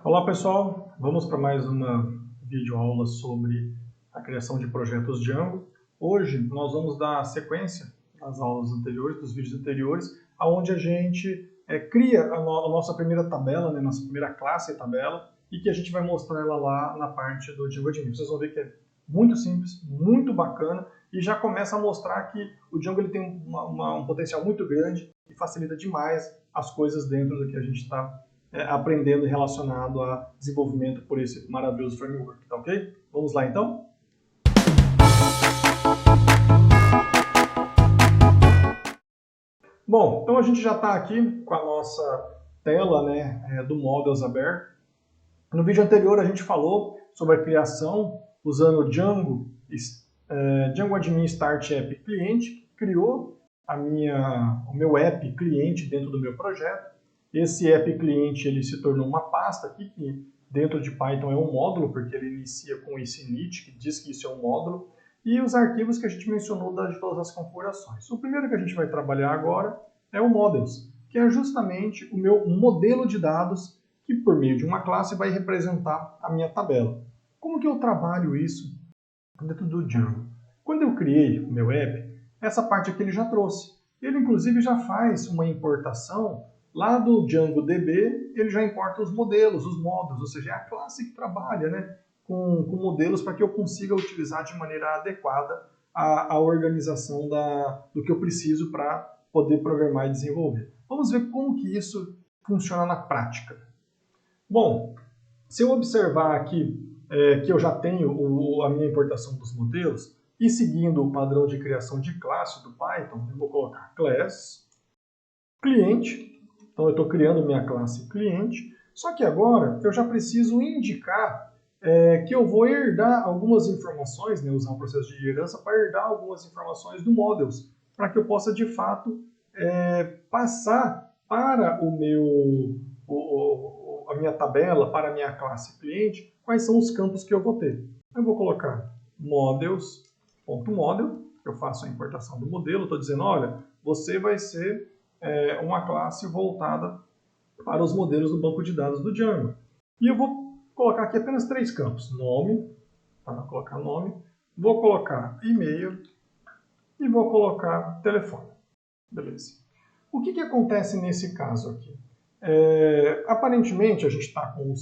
Olá pessoal, vamos para mais uma videoaula sobre a criação de projetos Django. Hoje nós vamos dar sequência às aulas anteriores, dos vídeos anteriores, onde a gente cria a nossa primeira tabela, né, nossa primeira classe tabela, e que a gente vai mostrar ela lá na parte do Django Admin. Vocês vão ver que é muito simples, muito bacana, e já começa a mostrar que o Django ele tem um potencial muito grande e facilita demais as coisas dentro do que a gente está aprendendo relacionado a desenvolvimento por esse maravilhoso framework, tá ok? Vamos lá então? Bom, então a gente já está aqui com a nossa tela, né, do Models aberto. No vídeo anterior a gente falou sobre a criação usando Django, Django Admin Start App Cliente, que criou o meu app cliente dentro do meu projeto. Esse app cliente ele se tornou uma pasta aqui, que dentro de Python é um módulo, porque ele inicia com esse init, que diz que isso é um módulo, e os arquivos que a gente mencionou de todas as configurações. O primeiro que a gente vai trabalhar agora é o Models, que é justamente o meu modelo de dados que, por meio de uma classe, vai representar a minha tabela. Como que eu trabalho isso dentro do Django? Quando eu criei o meu app, essa parte aqui ele já trouxe. Ele, inclusive, já faz uma importação lá do Django DB, ele já importa os modelos, os módulos, ou seja, é a classe que trabalha, né, com modelos para que eu consiga utilizar de maneira adequada a organização do que eu preciso para poder programar e desenvolver. Vamos ver como que isso funciona na prática. Bom, se eu observar aqui que eu já tenho a minha importação dos modelos, e seguindo o padrão de criação de classe do Python, eu vou colocar class cliente. Então eu estou criando minha classe cliente, só que agora eu já preciso indicar que eu vou herdar algumas informações, né, usar um processo de herança para herdar algumas informações do Models, para que eu possa de fato passar para a minha tabela, para a minha classe cliente, quais são os campos que eu vou ter. Eu vou colocar models.model, eu faço a importação do modelo, estou dizendo, olha, você vai ser uma classe voltada para os modelos do banco de dados do Django. E eu vou colocar aqui apenas 3 campos. Nome, vou colocar nome, vou colocar e-mail e vou colocar telefone. Beleza. O que acontece nesse caso aqui? Aparentemente a gente está com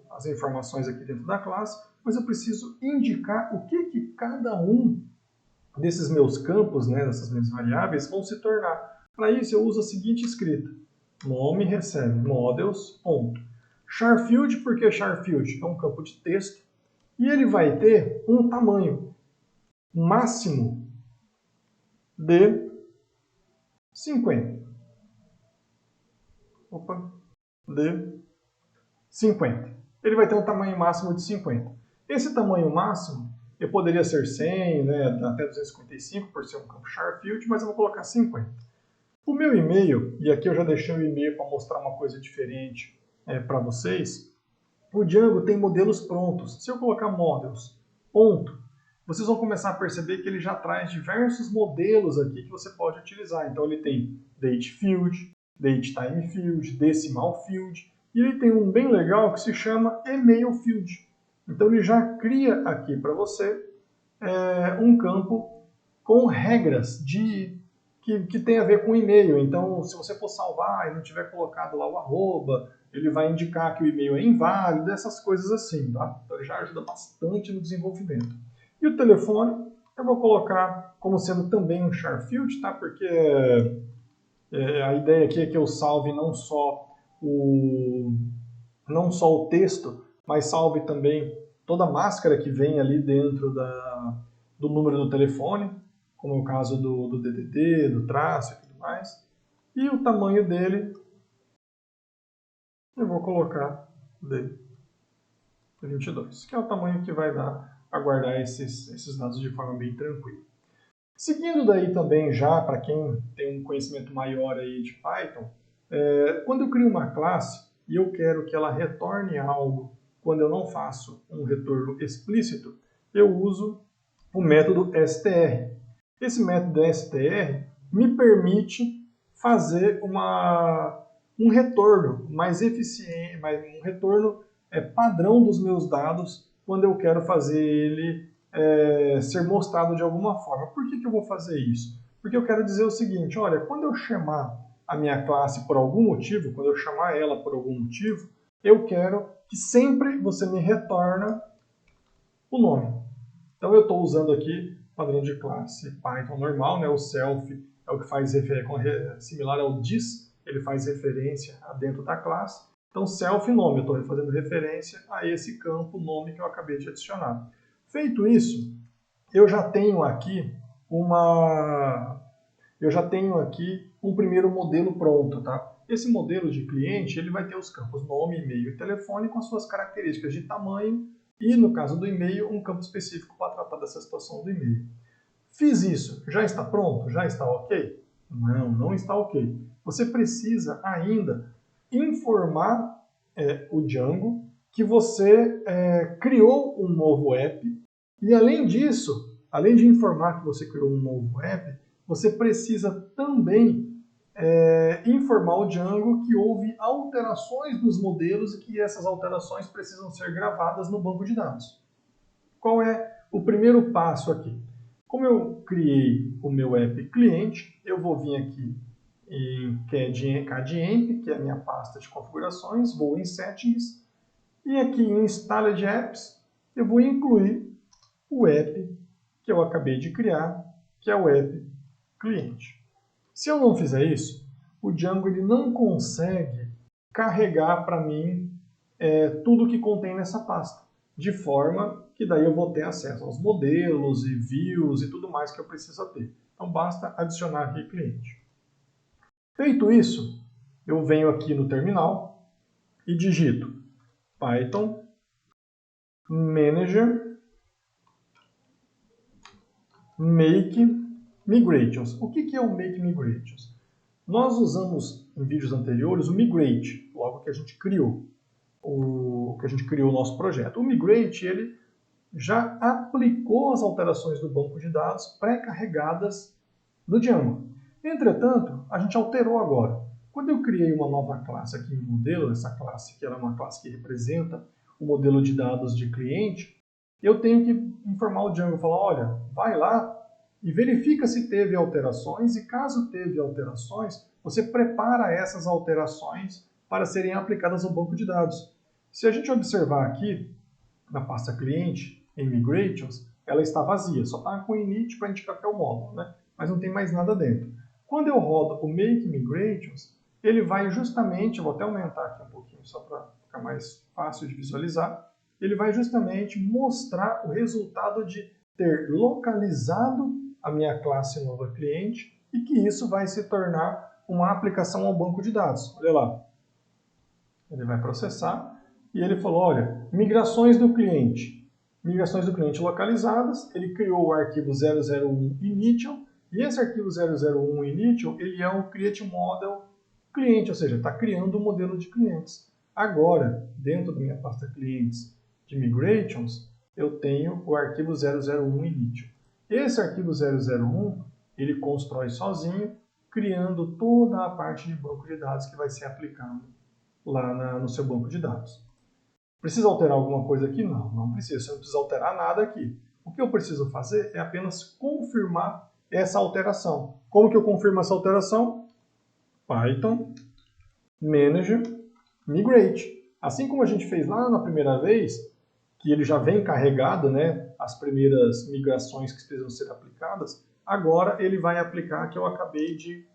as informações aqui dentro da classe, mas eu preciso indicar o que cada um desses meus campos, né, dessas minhas variáveis, vão se tornar. Para isso eu uso a seguinte escrita. Nome recebe models, ponto. Charfield, porque Charfield é um campo de texto, e ele vai ter um tamanho máximo de 50. De 50. Ele vai ter um tamanho máximo de 50. Esse tamanho máximo, eu poderia ser 100, né, até 255, por ser um campo Charfield, mas eu vou colocar 50. O meu e-mail, e aqui eu já deixei o e-mail para mostrar uma coisa diferente para vocês, o Django tem modelos prontos. Se eu colocar models, ponto, vocês vão começar a perceber que ele já traz diversos modelos aqui que você pode utilizar. Então ele tem date field, date time field, decimal field, e ele tem um bem legal que se chama email field. Então ele já cria aqui para você um campo com regras que tem a ver com e-mail. Então, se você for salvar e não tiver colocado lá o arroba, ele vai indicar que o e-mail é inválido, essas coisas assim, tá? Então ele já ajuda bastante no desenvolvimento. E o telefone, eu vou colocar como sendo também um char field, tá? Porque a ideia aqui é que eu salve não só o texto, mas salve também toda a máscara que vem ali dentro do número do telefone, como é o caso do DDD, do traço e tudo mais. E o tamanho dele, eu vou colocar de 22, que é o tamanho que vai dar a guardar esses dados de forma bem tranquila. Seguindo daí também já, para quem tem um conhecimento maior aí de Python, quando eu crio uma classe e eu quero que ela retorne algo quando eu não faço um retorno explícito, eu uso o método str. Esse método str me permite fazer uma um retorno mais eficiente, um retorno padrão dos meus dados quando eu quero fazer ele ser mostrado de alguma forma. Por que eu vou fazer isso? Porque eu quero dizer o seguinte, olha, quando eu chamar a minha classe por algum motivo, quando eu chamar ela por algum motivo, eu quero que sempre você me retorna o nome. Então eu estou usando aqui padrão de classe Python normal, né? O self é o que faz similar ao this, ele faz referência a dentro da classe. Então self nome, eu estou fazendo referência a esse campo nome que eu acabei de adicionar. Feito isso, eu já tenho aqui um primeiro modelo pronto, tá? Esse modelo de cliente, ele vai ter os campos nome, e-mail e telefone com as suas características de tamanho e, no caso do e-mail, um campo específico para tratar dessa situação do e-mail. Fiz isso, já está pronto? Já está ok? Não, não está ok. Você precisa ainda informar o Django que você criou um novo app e, além disso, além de informar que você criou um novo app, você precisa também informar o Django que houve alterações nos modelos e que essas alterações precisam ser gravadas no banco de dados. Qual é o primeiro passo aqui? Como eu criei o meu app cliente, eu vou vir aqui em KDEMP, que é a minha pasta de configurações, vou em Settings, e aqui em Installed Apps, eu vou incluir o app que eu acabei de criar, que é o app cliente. Se eu não fizer isso, o Django ele não consegue carregar para mim tudo que contém nessa pasta, de forma que daí eu vou ter acesso aos modelos e views e tudo mais que eu preciso ter. Então basta adicionar aqui cliente. Feito isso, eu venho aqui no terminal e digito Python Manager Make Migrations. O que é o Make Migrations? Nós usamos em vídeos anteriores o Migrate, logo que a gente criou o nosso projeto. O Migrate ele já aplicou as alterações do banco de dados pré-carregadas no Django. Entretanto, a gente alterou agora. Quando eu criei uma nova classe aqui no modelo, essa classe que era uma classe que representa o modelo de dados de cliente, eu tenho que informar o Django, falar, olha, vai lá e verifica se teve alterações e caso teve alterações, você prepara essas alterações para serem aplicadas ao banco de dados. Se a gente observar aqui, na pasta cliente, em Migrations, ela está vazia, só está com init para indicar que é o módulo, né? Mas não tem mais nada dentro. Quando eu rodo o Make Migrations, ele vai justamente, vou até aumentar aqui um pouquinho só para ficar mais fácil de visualizar, ele vai justamente mostrar o resultado de ter localizado a minha classe nova cliente e que isso vai se tornar uma aplicação ao banco de dados. Olha lá. Ele vai processar e ele falou, olha, migrações do cliente localizadas, ele criou o arquivo 001 initial, e esse arquivo 001 initial, ele é um create model cliente, ou seja, está criando um modelo de clientes. Agora, dentro da minha pasta clientes de migrations, eu tenho o arquivo 001 initial. Esse arquivo 001, ele constrói sozinho, criando toda a parte de banco de dados que vai ser aplicado lá no seu banco de dados. Precisa alterar alguma coisa aqui? Não, não precisa. Você não precisa alterar nada aqui. O que eu preciso fazer é apenas confirmar essa alteração. Como que eu confirmo essa alteração? Python Manager Migrate. Assim como a gente fez lá na primeira vez, que ele já vem carregado, né, as primeiras migrações que precisam ser aplicadas, agora ele vai aplicar a que eu acabei de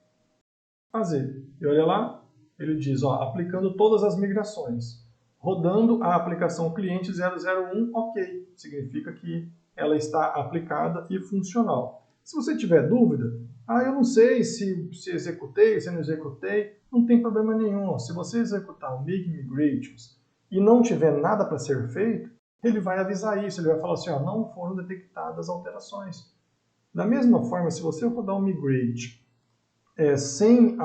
fazer. E olha lá, ele diz, ó, aplicando todas as migrações. Rodando a aplicação cliente 001, ok. Significa que ela está aplicada e funcional. Se você tiver dúvida, eu não sei se executei, se não executei, não tem problema nenhum. Se você executar o Make Migrations e não tiver nada para ser feito, ele vai avisar isso, ele vai falar assim, ó, não foram detectadas alterações. Da mesma forma, se você rodar um Migrate sem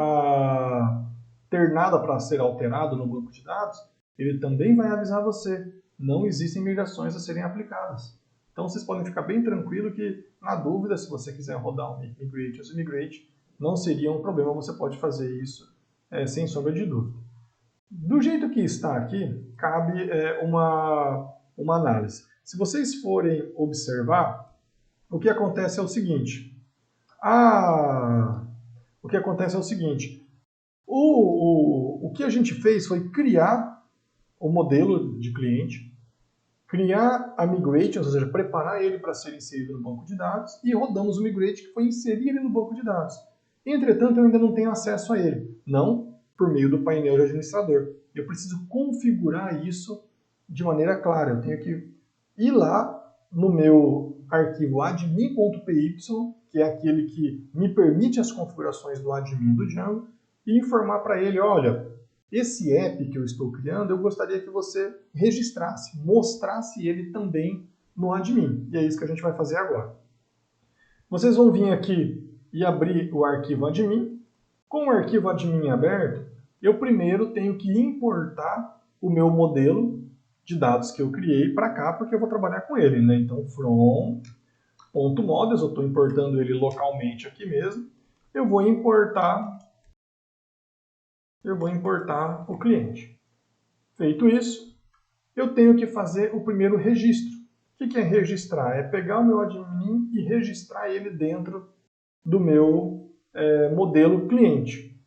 ter nada para ser alterado no banco de dados, ele também vai avisar você, não existem migrações a serem aplicadas. Então vocês podem ficar bem tranquilo que, na dúvida, se você quiser rodar um Migrate ou Migrate, não seria um problema, você pode fazer isso sem sombra de dúvida. Do jeito que está aqui, cabe uma análise. Se vocês forem observar, o que acontece é o seguinte. O que a gente fez foi criar o modelo de cliente, criar a Migrate, ou seja, preparar ele para ser inserido no banco de dados, e rodamos o Migrate, que foi inserir ele no banco de dados. Entretanto, eu ainda não tenho acesso a ele, não por meio do painel de administrador. Eu preciso configurar isso de maneira clara. Eu tenho que ir lá no meu arquivo admin.py, que é aquele que me permite as configurações do admin do Django, e informar para ele, olha, esse app que eu estou criando, eu gostaria que você registrasse, mostrasse ele também no admin. E é isso que a gente vai fazer agora. Vocês vão vir aqui e abrir o arquivo admin. Com o arquivo admin aberto, eu primeiro tenho que importar o meu modelo de dados que eu criei para cá, porque eu vou trabalhar com ele, né? Então, from.models, eu estou importando ele localmente aqui mesmo. Eu vou importar o cliente. Feito isso, eu tenho que fazer o primeiro registro. O que é registrar? É pegar o meu admin e registrar ele dentro do meu modelo cliente.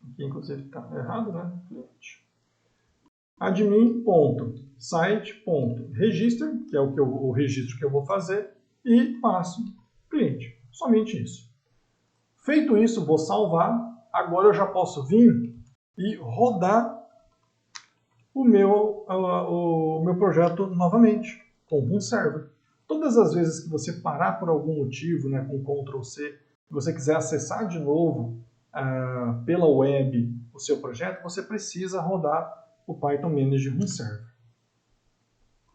Aqui, inclusive, está errado, né? Cliente. admin.site.register, que é o registro que eu vou fazer, e passo cliente. Somente isso. Feito isso, vou salvar. Agora eu já posso vir e rodar o meu projeto novamente, com um server. Todas as vezes que você parar por algum motivo, né, com Ctrl+C, e você quiser acessar de novo pela web o seu projeto, você precisa rodar o Python Manage Run Server.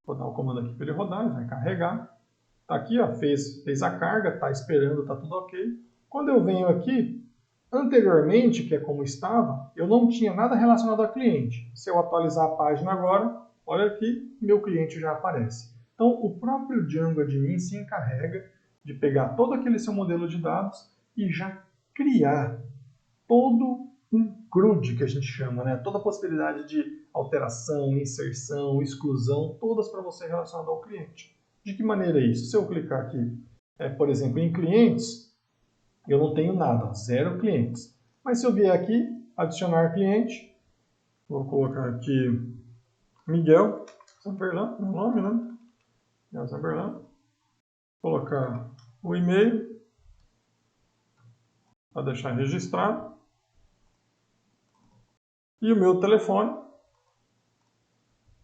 Vou dar o comando aqui para ele rodar, ele vai carregar. Está aqui, ó, fez a carga, está esperando, está tudo ok. Quando eu venho aqui, anteriormente, que é como estava, eu não tinha nada relacionado a cliente. Se eu atualizar a página agora, olha aqui, meu cliente já aparece. Então, o próprio Django Admin se encarrega de pegar todo aquele seu modelo de dados e já criar todo um CRUD, que a gente chama, né? Toda a possibilidade de alteração, inserção, exclusão, todas para você relacionado ao cliente. De que maneira é isso? Se eu clicar aqui, por exemplo, em clientes, eu não tenho nada, 0 clientes. Mas se eu vier aqui, adicionar cliente, vou colocar aqui Miguel Zamberlan, meu nome, né? Miguel Zamberlan. Colocar o e-mail, para deixar registrado. E o meu telefone.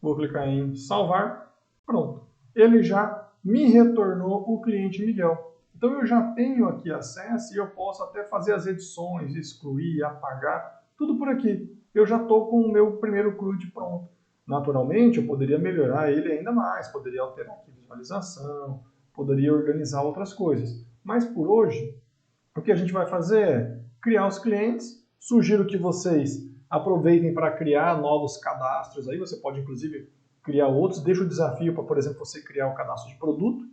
Vou clicar em salvar. Pronto. Ele já me retornou o cliente Miguel. Então eu já tenho aqui acesso e eu posso até fazer as edições, excluir, apagar, tudo por aqui. Eu já estou com o meu primeiro CRUD pronto. Naturalmente, eu poderia melhorar ele ainda mais, poderia alterar aqui a visualização, poderia organizar outras coisas. Mas por hoje, o que a gente vai fazer é criar os clientes. Sugiro que vocês aproveitem para criar novos cadastros. Aí você pode, inclusive, criar outros. Deixa o desafio para, por exemplo, você criar um cadastro de produto,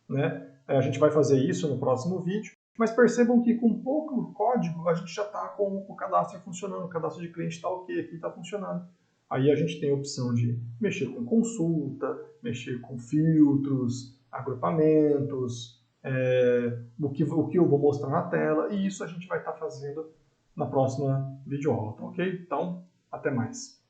né? A gente vai fazer isso no próximo vídeo. Mas percebam que com pouco código a gente já está com o cadastro funcionando. O cadastro de cliente está ok, aqui está funcionando. Aí a gente tem a opção de mexer com consulta, mexer com filtros, agrupamentos, o que eu vou mostrar na tela, e isso a gente vai estar fazendo na próxima videoaula, tá ok? Então, até mais.